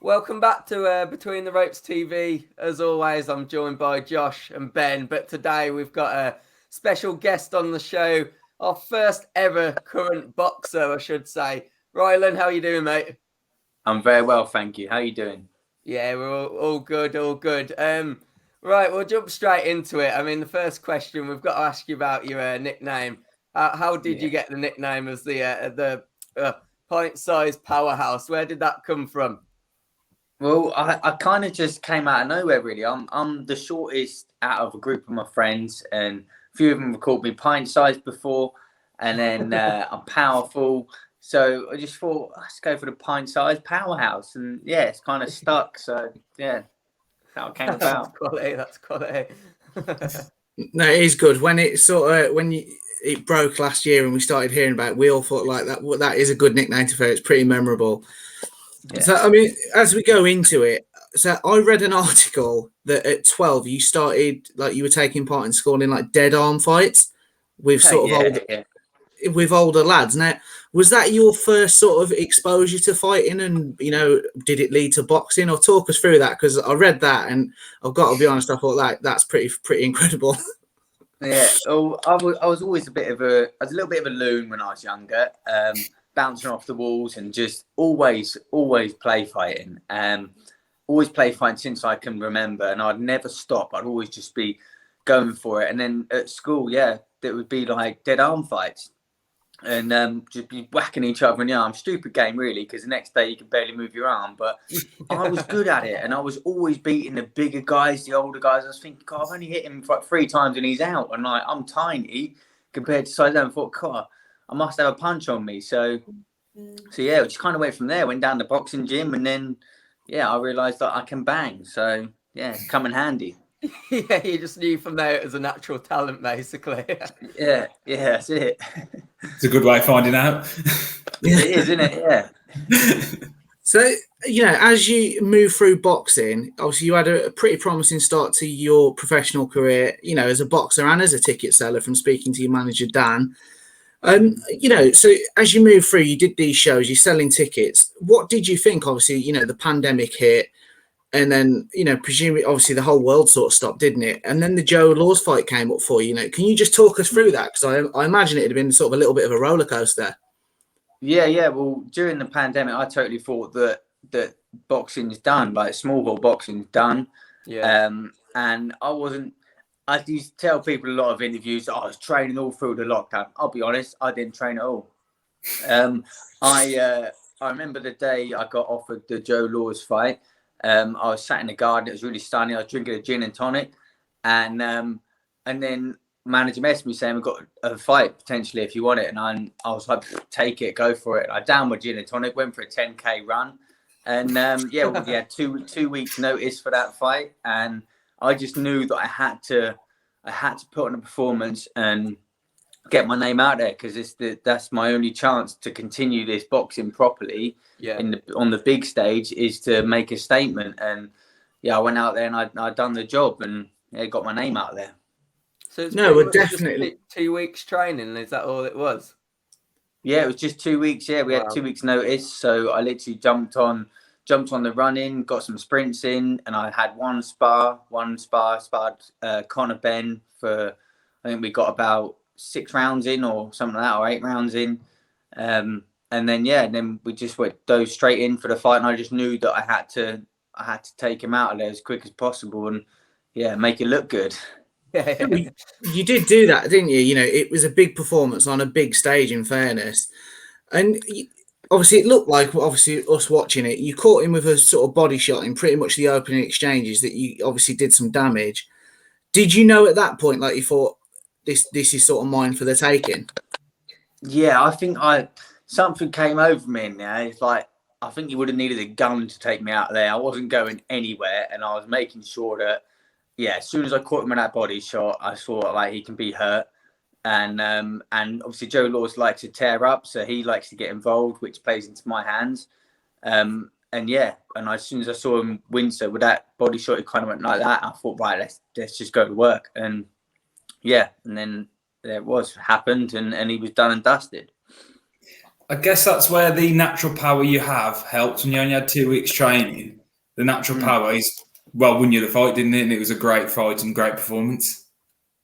Welcome back to Between the Ropes TV. As always, I'm joined by Josh and Ben, but today we've got a special guest on the show, our first ever current boxer, I should say. Rylan, how are you doing, mate? I'm very well, thank you. How are you doing? Yeah, we're all good, all good. Right, we'll jump straight into it. I mean, the first question we've got to ask you about your nickname. How did you Yeah. get the nickname as the pint sized powerhouse? Where did that come from? Well, I kind of just came out of nowhere, really. I'm the shortest out of a group of my friends, and a few of them have called me pint sized before, and then I'm powerful. So I just thought, let's go for the pint sized powerhouse, and yeah, it's kind of stuck. So yeah, that's how it came That's about. quality. That's quality. No, it is good when it it broke last year and we started hearing about it, we all thought like that. Well, that is a good nickname to fair. It's pretty memorable. Yeah. So I mean, as we go into it, so I read an article that at 12 you started like you were taking part in school in like dead arm fights with sort of Yeah. older lads. Now, was that your first sort of exposure to fighting, and did it lead to boxing? Or talk us through that, because I read that and I've got to be honest, I thought that's pretty incredible. Yeah, oh, I was always I was a little bit of a loon when I was younger, bouncing off the walls and just always play fighting. Always play fighting since I can remember, and I'd never stop. I'd always just be going for it. And then at school, yeah, there would be like dead arm fights, and just be whacking each other in the arm. Stupid game, really, because the next day you could barely move your arm. But I was good at it, and I was always beating the bigger guys, the older guys. I was thinking, God, I've only hit him like 3 times and he's out, and like I'm tiny compared to size 7. I thought, God, I must have a punch on me. So yeah, we just kind of went from there. Went down the boxing gym, and then yeah, I realised that I can bang. So yeah, it's come in handy. Yeah, you just knew from there it was a natural talent, basically. Yeah, that's it. It's a good way of finding out. It is, isn't it? Yeah. So, as you move through boxing, obviously you had a pretty promising start to your professional career, as a boxer and as a ticket seller from speaking to your manager, Dan. So as you move through, you did these shows, you're selling tickets. What did you think? Obviously, the pandemic hit, and then, presumably, obviously the whole world sort of stopped, didn't it? And then the Joe Laws fight came up for you. Can you just talk us through that? Because I imagine it'd have been sort of a little bit of a roller coaster. Yeah. Well, during the pandemic, I totally thought that boxing's done, like small ball boxing's done. Yeah. And I wasn't. I used to tell people a lot of interviews that I was training all through the lockdown. I'll be honest, I didn't train at all. I remember the day I got offered the Joe Laws fight. I was sat in the garden. It was really sunny. I was drinking a gin and tonic, and then manager messaged me saying we've got a fight potentially if you want it, and I was like, take it, go for it. I downed my gin and tonic, went for a 10K run, and we had two weeks notice for that fight, and I just knew that I had to put on a performance and get my name out there, because that's my only chance to continue this boxing properly. Yeah. On the big stage is to make a statement, and yeah, I went out there and I done the job, and yeah, got my name out there. So it's No, we're pretty much just definitely. 2 weeks training. Is that all it was? Yeah, it was just 2 weeks. Yeah, we had 2 weeks notice, so I literally jumped on the running, got some sprints in, and I had one spar, sparred Connor Ben for, I think we got about 6 rounds in or something like that, or 8 rounds in. And then we just dove straight in for the fight, and I just knew that I had to take him out of there as quick as possible, and yeah, make it look good. Yeah. You did do that, didn't you? It was a big performance on a big stage, in fairness. And obviously, it looked like, obviously, us watching it, you caught him with a sort of body shot in pretty much the opening exchanges that you obviously did some damage. Did you know at that point, like you thought, this is sort of mine for the taking? Yeah, I think something came over me in there. It's like, I think you would have needed a gun to take me out of there. I wasn't going anywhere, and I was making sure that, yeah, as soon as I caught him in that body shot, I saw like he can be hurt. And obviously Joe Laws likes to tear up, so he likes to get involved, which plays into my hands. And as soon as I saw him Windsor with that body shot, it kind of went like that. I thought, right, let's just go to work. And yeah, and then there it was, happened, and he was done and dusted. I guess that's where the natural power you have helped when you only had 2 weeks training. The natural power is, won you the fight, didn't it? And it was a great fight and great performance.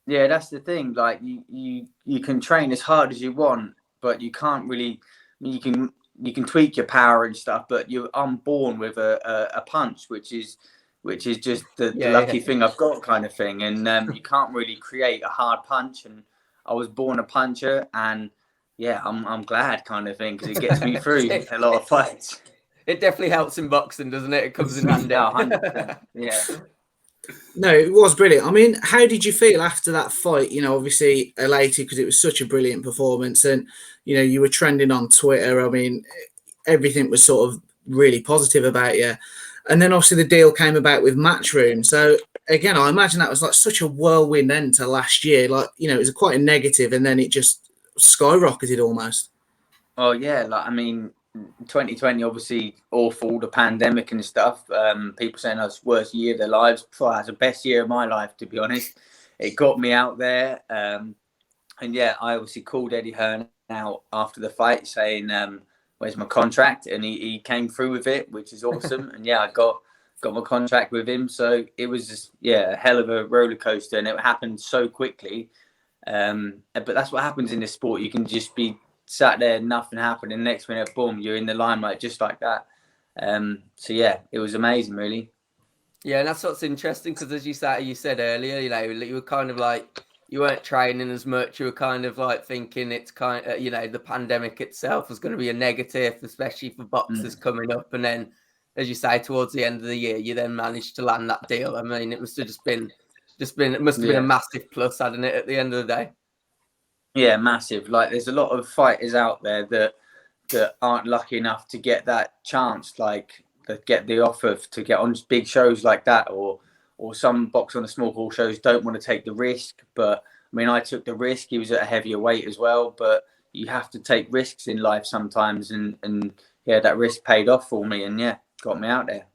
Yeah, that's the thing. Like you can train as hard as you want, but you can't really. You can tweak your power and stuff, but you're unborn with a punch, which is just the lucky thing I've got, kind of thing. And you can't really create a hard punch. And I was born a puncher, and yeah, I'm glad, kind of thing, because it gets me through a lot of fights. It definitely helps in boxing, doesn't it? It comes in handy. 100%. Yeah. No, it was brilliant. I mean, how did you feel after that fight? You know, obviously elated because it was such a brilliant performance, and you know, you were trending on Twitter. I mean, everything was sort of really positive about you. And then obviously the deal came about with Matchroom. So again, I imagine that was like such a whirlwind end to last year. Like, you know, it was quite a negative, and then it just skyrocketed almost. Oh yeah, like I mean, 2020 obviously awful, the pandemic and stuff. People saying that was the worst year of their lives. That was the best year of my life, to be honest. It got me out there, and yeah, I obviously called Eddie Hearn out after the fight saying, "Where's my contract?" And he came through with it, which is awesome. And yeah, I got my contract with him. So it was just a hell of a roller coaster, and it happened so quickly. But that's what happens in this sport. You can just be sat there, nothing happened, and next minute, boom, you're in the limelight just like that. So yeah, it was amazing, really. Yeah, and that's what's interesting, because as you said earlier, you know, you were kind of like, you weren't training as much. You were kind of like thinking it's kind of, you know, the pandemic itself was going to be a negative, especially for boxers coming up. And then, as you say, towards the end of the year, you then managed to land that deal. I mean, it must have been, it must have been a massive plus, hadn't it, at the end of the day? Yeah, massive. Like, there's a lot of fighters out there that aren't lucky enough to get that chance, like that get the offer to get on big shows like that, or some boxers on the small hall shows don't want to take the risk. But I mean, I took the risk. He was at a heavier weight as well, but you have to take risks in life sometimes, and yeah, that risk paid off for me, and yeah, got me out there.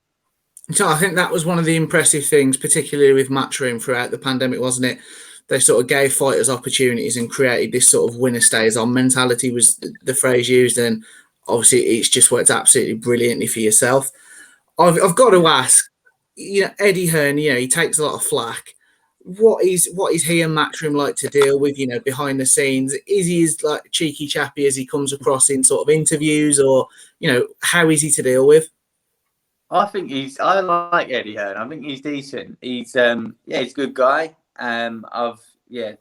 So I think that was one of the impressive things, particularly with Matchroom throughout the pandemic, wasn't it? They sort of gave fighters opportunities and created this sort of winner stays on mentality, was the phrase used. And obviously it's just worked absolutely brilliantly for yourself. I've got to ask, you know, Eddie Hearn, you know, he takes a lot of flack. What is he and Matchroom like to deal with, you know, behind the scenes? Is he as like cheeky chappy as he comes across in sort of interviews, or, you know, how is he to deal with? I like Eddie Hearn. I think he's decent. He's he's a good guy. I've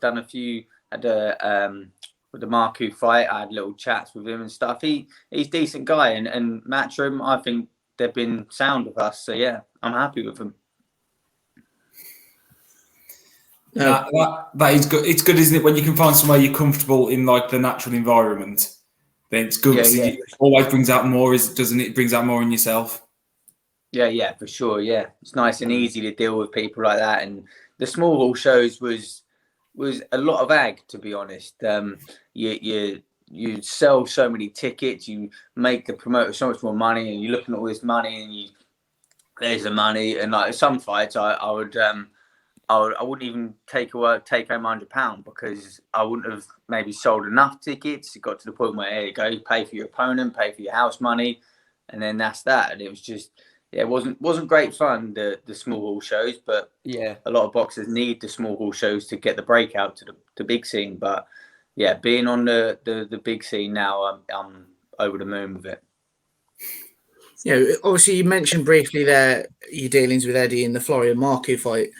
done a few with the Marku fight. I had little chats with him and stuff. He's a decent guy, and Matchroom, I think they've been sound with us. So yeah, I'm happy with them. That is good. It's good, isn't it, when you can find somewhere you're comfortable in, like the natural environment? Then it's good. It always brings out more, doesn't it? It brings out more in yourself. Yeah, for sure. Yeah, it's nice and easy to deal with people like that. And the small hall shows was a lot of ag, to be honest. You sell so many tickets, you make the promoter so much more money, and you're looking at all this money, and there's the money. And like some fights, I wouldn't even take home £100, because I wouldn't have maybe sold enough tickets. It got to the point where, here you go, you pay for your opponent, pay for your house money, and then that's that. And it was just, it wasn't great fun, the small hall shows, but yeah, a lot of boxers need the small hall shows to get the breakout to the big scene. But yeah, being on the big scene now, I'm over the moon with it. Yeah, obviously you mentioned briefly there your dealings with Eddie in the Florian Marku fight.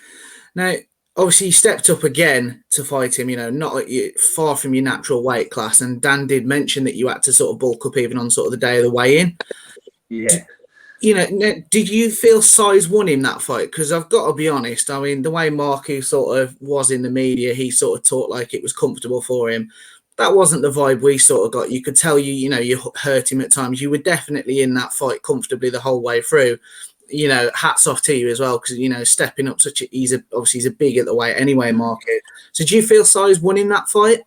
Now, obviously you stepped up again to fight him, you know, not far from your natural weight class. And Dan did mention that you had to sort of bulk up even on sort of the day of the weigh-in. Yeah. You know, did you feel size won him that fight? Because I've got to be honest, I mean, the way Marku sort of was in the media, he sort of talked like it was comfortable for him. That wasn't the vibe we sort of got. You could tell you know, you hurt him at times. You were definitely in that fight comfortably the whole way through. You know, hats off to you as well, because, you know, stepping up he's a big at the weight anyway, Marku. So do you feel size won him that fight?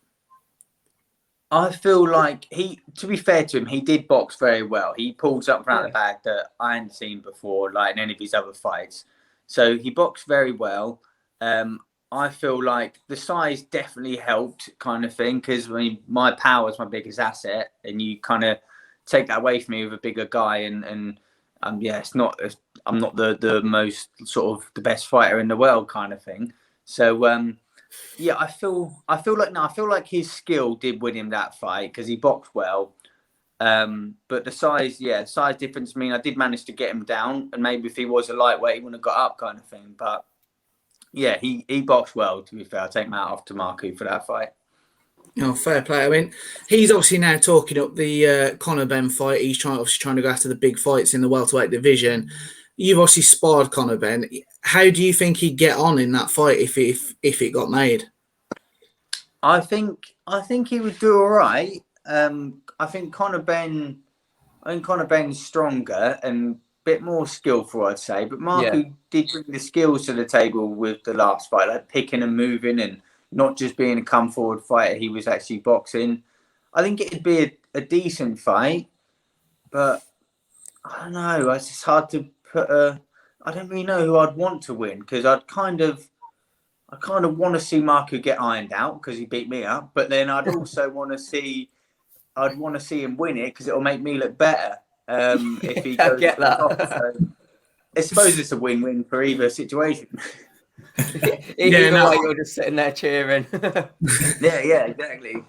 I feel like to be fair to him, he did box very well. He pulled something out of the bag that I hadn't seen before, like in any of his other fights. So he boxed very well. I feel like the size definitely helped, kind of thing, because I mean, my power is my biggest asset, and you kind of take that away from me with a bigger guy, and yeah, I'm not the most sort of the best fighter in the world, kind of thing. So yeah, I feel like his skill did win him that fight because he boxed well. But the size difference. I mean, I did manage to get him down, and maybe if he was a lightweight, he wouldn't have got up, kind of thing. But yeah, he boxed well. To be fair, I'll take my hat off to Marku for that fight. Oh, fair play. I mean, he's obviously now talking up the Conor Benn fight. He's obviously trying to go after the big fights in the welterweight division. You've obviously sparred Conor Benn. How do you think he'd get on in that fight if it got made? I think he would do all right. I think Conor Benn's stronger and a bit more skillful, I'd say. But Marku did bring the skills to the table with the last fight, like picking and moving and not just being a come forward fighter. He was actually boxing. I think it'd be a decent fight, but I don't know. It's just hard to put I don't really know who I'd want to win, because I kind of want to see Marku get ironed out because he beat me up, but then I'd also want to see him win it because it'll make me look better. If he goes get that. So I suppose it's a win-win for either situation. Either way, you're just sitting there cheering. yeah, exactly.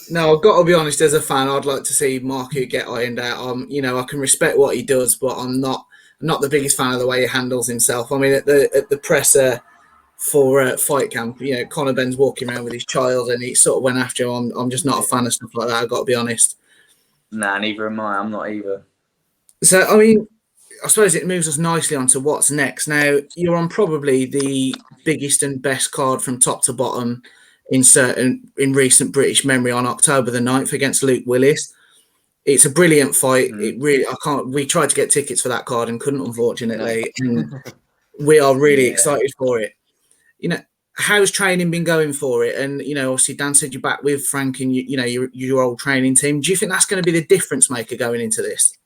No, I've got to be honest. As a fan, I'd like to see Marku get ironed out. I can respect what he does, but I'm not the biggest fan of the way he handles himself. I mean, at the presser for fight camp, Conor Benn's walking around with his child, and he sort of went after him. I'm just not a fan of stuff like that. I've got to be honest. Nah, neither am I. I'm not either. So, I mean, I suppose it moves us nicely onto what's next. Now, you're on probably the biggest and best card from top to bottom in recent British memory on October the 9th against Luke Willis. It's a brilliant fight. We tried to get tickets for that card and couldn't, unfortunately. And we are really excited for it. How's training been going for it? And, obviously Dan said you're back with Frank and your old training team. Do you think that's going to be the difference maker going into this?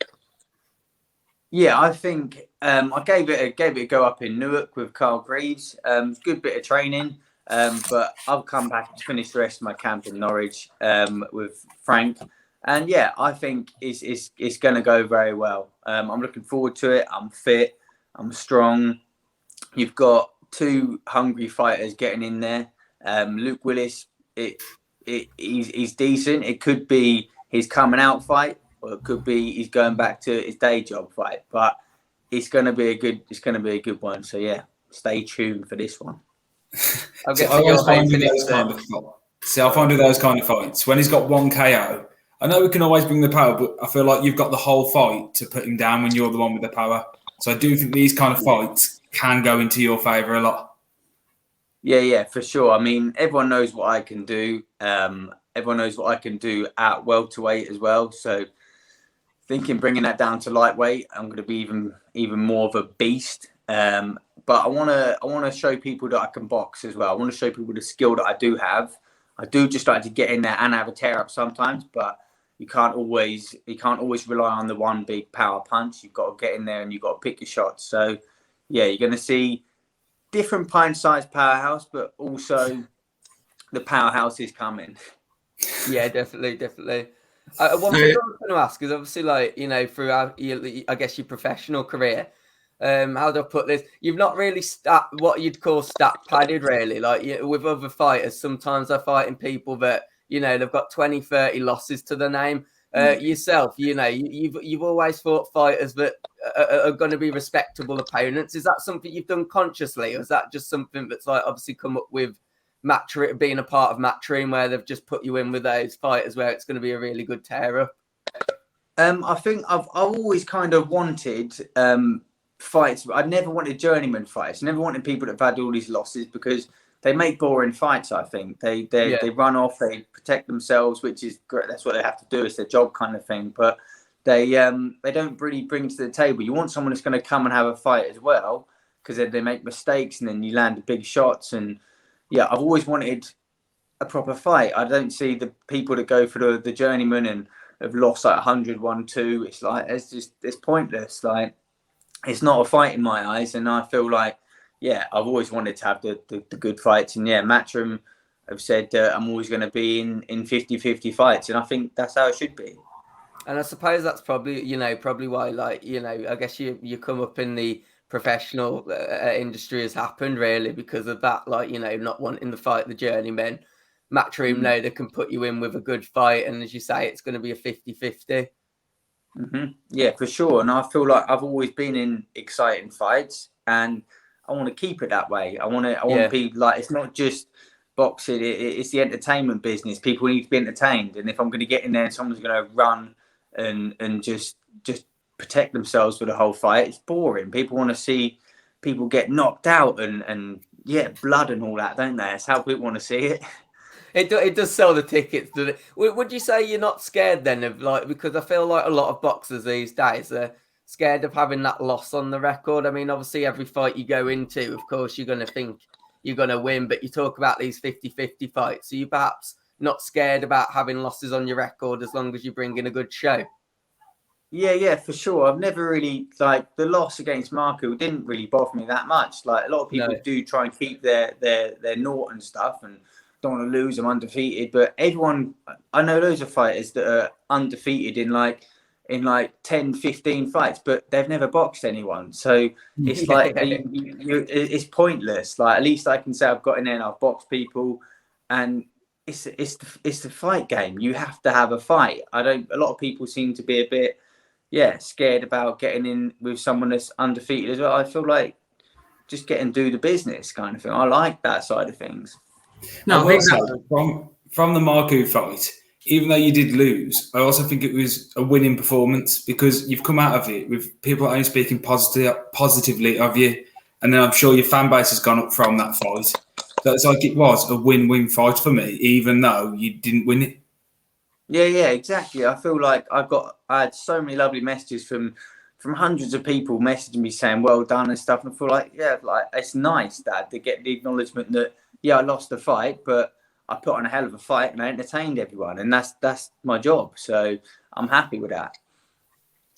Yeah, I think I gave it a go up in Newark with Carl Greaves. Good bit of training, but I'll come back to finish the rest of my camp in Norwich with Frank. And yeah, I think it's going to go very well. I'm looking forward to it. I'm fit. I'm strong. You've got two hungry fighters getting in there. Luke Willis, he's decent. It could be his coming out fight, or it could be he's going back to his day job fight. But it's going to be a good one. So yeah, stay tuned for this one. I find with those kind of fights, when he's got one KO, I know we can always bring the power, but I feel like you've got the whole fight to put him down when you're the one with the power. So I do think these kind of fights can go into your favour a lot. Yeah, for sure. I mean, everyone knows what I can do. Everyone knows what I can do at welterweight as well. So thinking bringing that down to lightweight, I'm going to be even more of a beast. But I want to show people that I can box as well. I want to show people the skill that I do have. I do just like to get in there and have a tear up sometimes, but you can't always rely on the one big power punch. You've got to get in there and you've got to pick your shots. So yeah, you're going to see different pint-sized Powerhouse, but also the Powerhouse is coming. Yeah, definitely. One thing I was going to ask is obviously, throughout I guess your professional career, how do I put this? You've not really what you'd call stat padded, really. Like with other fighters, sometimes they're fighting people that they've got 20, 30 losses to their name. Yourself, you've always fought fighters that are going to be respectable opponents. Is that something you've done consciously, or is that just something that's like obviously come up with being a part of Matchroom, where they've just put you in with those fighters where it's going to be a really good tear up? I think I've always kind of wanted fights. I never wanted journeyman fights. I never wanted people that have had all these losses, because they make boring fights. I think they run off, they protect themselves, which is great. That's what they have to do. It's their job, kind of thing. But they don't really bring to the table. You want someone that's going to come and have a fight as well, because they make mistakes and then you land the big shots. And yeah, I've always wanted a proper fight. I don't see the people that go for the journeyman and have lost like 100, 1-2. It's like it's pointless. Like, it's not a fight in my eyes, and I feel like yeah, I've always wanted to have the good fights. And yeah, Matchroom have said I'm always going to be in 50-50 fights. And I think that's how it should be. And I suppose that's probably, probably why, like, I guess you come up in the professional industry has happened really because of that, like, not wanting to fight the journeymen. Matchroom know they can put you in with a good fight. And as you say, it's going to be a 50-50. Yeah, for sure. And I feel like I've always been in exciting fights and I want to keep it that way. I want to be like, it's not just boxing, it's the entertainment business. People need to be entertained. And if I'm going to get in there and someone's going to run and just protect themselves for the whole fight, it's boring. People want to see people get knocked out and blood and all that, don't they? That's how people want to see it. It does sell the tickets, doesn't it? Would you say you're not scared then of, like, because I feel like a lot of boxers these days are scared of having that loss on the record? I mean, obviously every fight you go into, of course, you're going to think you're going to win, but you talk about these 50-50 fights. So you perhaps not scared about having losses on your record as long as you bring in a good show? Yeah, for sure. I've never really, like, the loss against Marku didn't really bother me that much. Like, a lot of people do try and keep their naught and stuff and don't want to lose them undefeated. But everyone, I know loads of fighters that are undefeated in like 10, 15 fights, but they've never boxed anyone. So it's it's pointless. Like, at least I can say I've got in there and I've boxed people, and it's the fight game. You have to have a fight. A lot of people seem to be a bit scared about getting in with someone that's undefeated as well. I feel like just get and do the business kind of thing. I like that side of things. No, I think from the Marku fight, even though you did lose, I also think it was a winning performance because you've come out of it with people only speaking positively of you, and then I'm sure your fan base has gone up from that fight. So it's like it was a win-win fight for me, even though you didn't win it. Yeah, exactly. I feel like I had so many lovely messages from hundreds of people messaging me saying well done and stuff, and I feel like it's nice that to get the acknowledgement that I lost the fight, but I put on a hell of a fight and I entertained everyone, and that's my job. So I'm happy with that.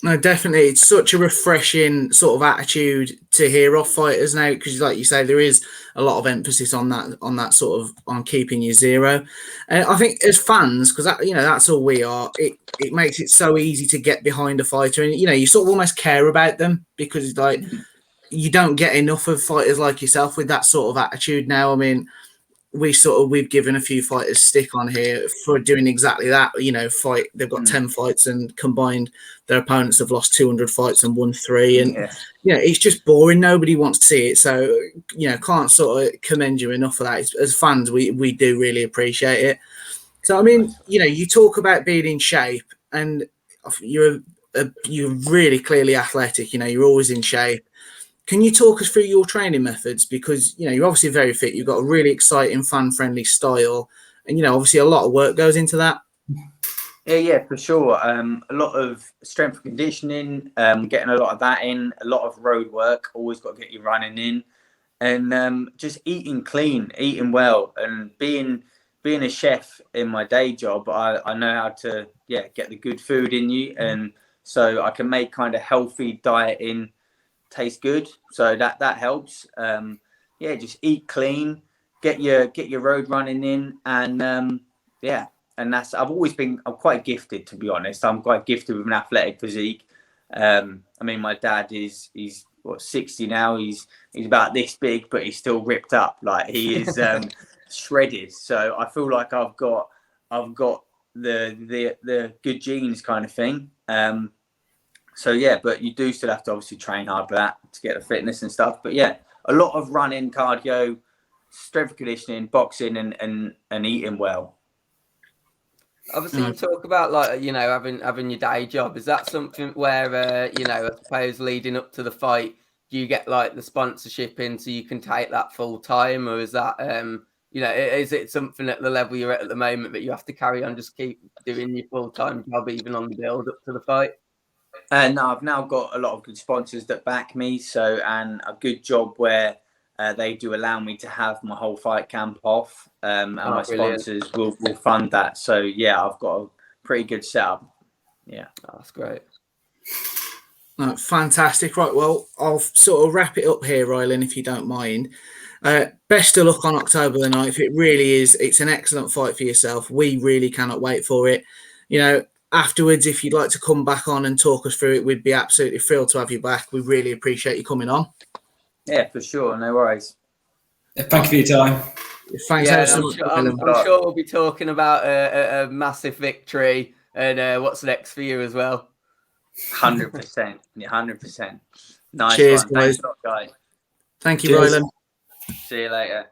No, definitely. It's such a refreshing sort of attitude to hear off fighters now, because like you say, there is a lot of emphasis on that sort of on keeping you zero. And I think as fans, because that's all we are, it makes it so easy to get behind a fighter, and you sort of almost care about them because like you don't get enough of fighters like yourself with that sort of attitude now. I mean, we've given a few fighters stick on here for doing exactly that. They've got 10 fights and combined their opponents have lost 200 fights and won 3. And it's just boring. Nobody wants to see it. So can't sort of commend you enough for that. As fans, we do really appreciate it. So I mean, you talk about being in shape, and you're really clearly athletic. You're always in shape. Can you talk us through your training methods? Because, you're obviously very fit. You've got a really exciting, fan-friendly style. And, obviously a lot of work goes into that. Yeah, for sure. A lot of strength and conditioning, getting a lot of that in, a lot of road work. Always got to get your running in. And just eating clean, eating well. And being a chef in my day job, I know how to, get the good food in you. And so I can make kind of healthy dieting taste good, so that helps. Just eat clean, get your road running in, and and that's I'm quite gifted, to be honest. I'm quite gifted with an athletic physique. I mean, my dad he's 60 now. He's about this big, but he's still ripped up. Like, he is shredded. So I feel like I've got the good genes kind of thing. So but you do still have to obviously train hard for that to get the fitness and stuff. But a lot of running, cardio, strength and conditioning, boxing, and eating well. Obviously, you talk about having your day job. Is that something where I suppose leading up to the fight, do you get like the sponsorship in so you can take that full time, or is that is it something at the level you're at the moment that you have to carry on, just keep doing your full time job even on the build up to the fight? No, I've now got a lot of good sponsors that back me. And a good job where they do allow me to have my whole fight camp off. And my sponsors will fund that. So, I've got a pretty good setup. Yeah. Oh, that's great. No, fantastic. Right, well, I'll sort of wrap it up here, Rylan, if you don't mind. Best of luck on October the 9th. It really is. It's an excellent fight for yourself. We really cannot wait for it. You know, afterwards, if you'd like to come back on and talk us through it, we'd be absolutely thrilled to have you back. We really appreciate you coming on. Yeah, for sure. No worries. Thank you for your time. Thanks Yeah, so much. I'm sure we'll be talking about a massive victory and what's next for you as well. 100%. 100%. Nice Cheers, one. Thanks a lot, guys. Thank you, Cheers. Rylan. See you later.